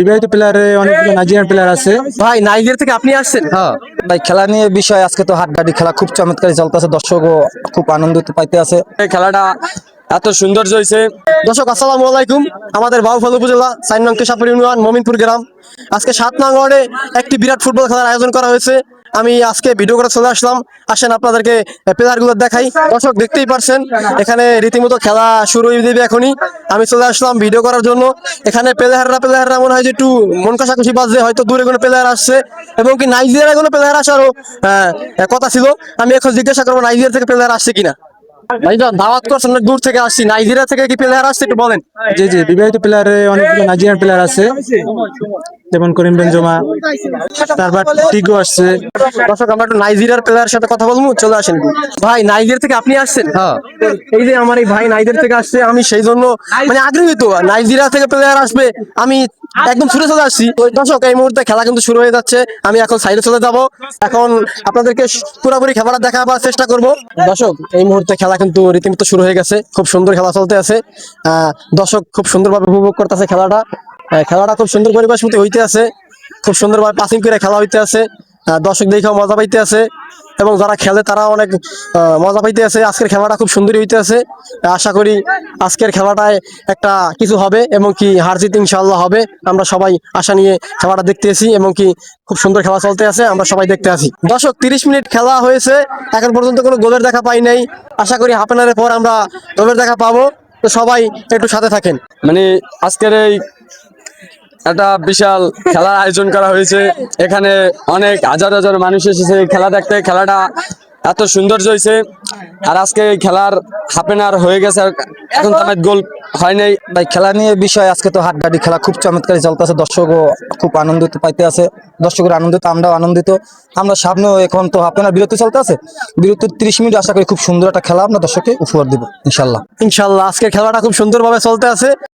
বিবাহিত প্লেয়ারে অনেকগুলো Nigerian player আছে। ভাই নাইজেরিয়া থেকে আপনি আসছেন? হ্যাঁ ভাই, খেলা নিয়ে বিষয় আজকে তো হাড্ডাহাড্ডি খেলা খুব চমৎকার চলতেছে, দর্শকও খুব আনন্দিত পাইতে আছে। এই খেলাটা এত সৌন্দর্য হয়েছে। দর্শক আসসালামু আলাইকুম। আমাদের বাউফল উপজেলা 4 নং কেশাপুর ইউনিয়ন মমিনপুর গ্রাম, আজকে 7 নং ওয়ার্ডে একটি বিরাট ফুটবল খেলার আয়োজন করা হয়েছে। আমি আজকে ভিডিও করে চলে আসলাম। আসেন আপনাদেরকে প্লেয়ারগুলো দেখাই। দর্শক দেখতেই পারছেন এখানে রীতিমতো খেলা শুরু হয়ে যাবে এখনই। আমি চলে আসলাম ভিডিও করার জন্য। এখানে প্লেয়াররা মনে হয় যে একটু মন কষাকষি বাজছে, হয়তো দূরে কোনো প্লেয়ার আসছে এবং কি নাইজেরিয়ার কোনো প্লেয়ার আসারও কথা ছিল। আমি এখন জিজ্ঞাসা করবো নাইজেরিয়া থেকে প্লেয়ার আসছে কিনা। ভাইজান দাওয়াত করছেন, অনেক দূর থেকে আসছি, নাইজেরিয়া থেকে কি প্লেয়ার আসছে একটু বলেন। জি জি, বিবাহিত প্লেয়ারে অনেকগুলো নাইজেরিয়ান প্লেয়ার আছে, যেমন করিম বেনজেমা, তারপর টিগো আসছে। দর্শক আমরা একটু নাইজেরিয়ার প্লেয়ারের সাথে কথা বলবো, চলে আসেন। ভাই নাইজেরিয়া থেকে আপনি আসছেন? হ্যাঁ এই যে আমার এই ভাই নাইজেরিয়া থেকে আসছে, আমি সেই জন্য মানে আগ্রহী তো নাইজেরিয়া থেকে প্লেয়ার আসবে, আমি একদম ছুটে চলে আসছি। দর্শক এই মুহূর্তে খেলা কিন্তু শুরু হয়ে যাচ্ছে, আমি এখন সাইডে চলে যাব। এখন আপনাদেরকে পুরোপুরি খেলাটা দেখাবার চেষ্টা করব। দর্শক এই মুহূর্তে খেলা কিন্তু রীতিমতো শুরু হয়ে গেছে, খুব সুন্দর খেলা চলতে আছে। দর্শক খুব সুন্দরভাবে উপভোগ করতেছে খেলাটা। খেলাটা খুব সুন্দর পরিবেশ মতো হইতে আছে, খুব সুন্দরভাবে পাসিং করে খেলা হইতে আছে। দর্শক দেখেও মজা পাইতে আছে এবং যারা খেলে তারা অনেক মজা পাইতে আছে। আজকের খেলাটা খুব সুন্দরই হইতে আছে। আশা করি আজকের খেলাটায় একটা কিছু হবে এবং কি হার জিত ইনশাআল্লাহ হবে। আমরা সবাই আশা নিয়ে খেলাটা দেখতে আসি এবং কি খুব সুন্দর খেলা চলতে আছে, আমরা সবাই দেখতে আসি। দর্শক 30 মিনিট খেলা হয়েছে, এখন পর্যন্ত কোনো গোলের দেখা পাই নাই। আশা করি হাফ অ্যান আওয়ারের পর আমরা গোলের দেখা পাবো। তো সবাই একটু সাথে থাকেন। মানে আজকের এই একটা বিশাল খেলার আয়োজন করা হয়েছে। এখানে অনেক হাজার হাজার মানুষ এসেছে খেলা দেখতে। খেলাটা এত সৌন্দর্য হয়েছে। আর আজকে এই খেলার হাফ এন আওয়ার হয়ে গেছে, এখন তো গোল হয় নাই। ভাই, খেলা নিয়ে বিষয় আজকে তো হাড্ডাহাড্ডি খেলা খুব চমৎকার চলতেছে, দর্শকও খুব আনন্দিত পাইতে আছে। দর্শকের আনন্দিত, আমরাও আনন্দিত। আমরা সামনেও এখন তো হাফ এন আওয়ার বিরতি চলতে আছে, বিরতির 30 মিনিট আশা করি খুব সুন্দর একটা খেলা আমরা দর্শককে উপহার দিব ইনশাল্লাহ। ইনশাআল্লাহ আজকের খেলাটা খুব সুন্দরভাবে চলতে আছে।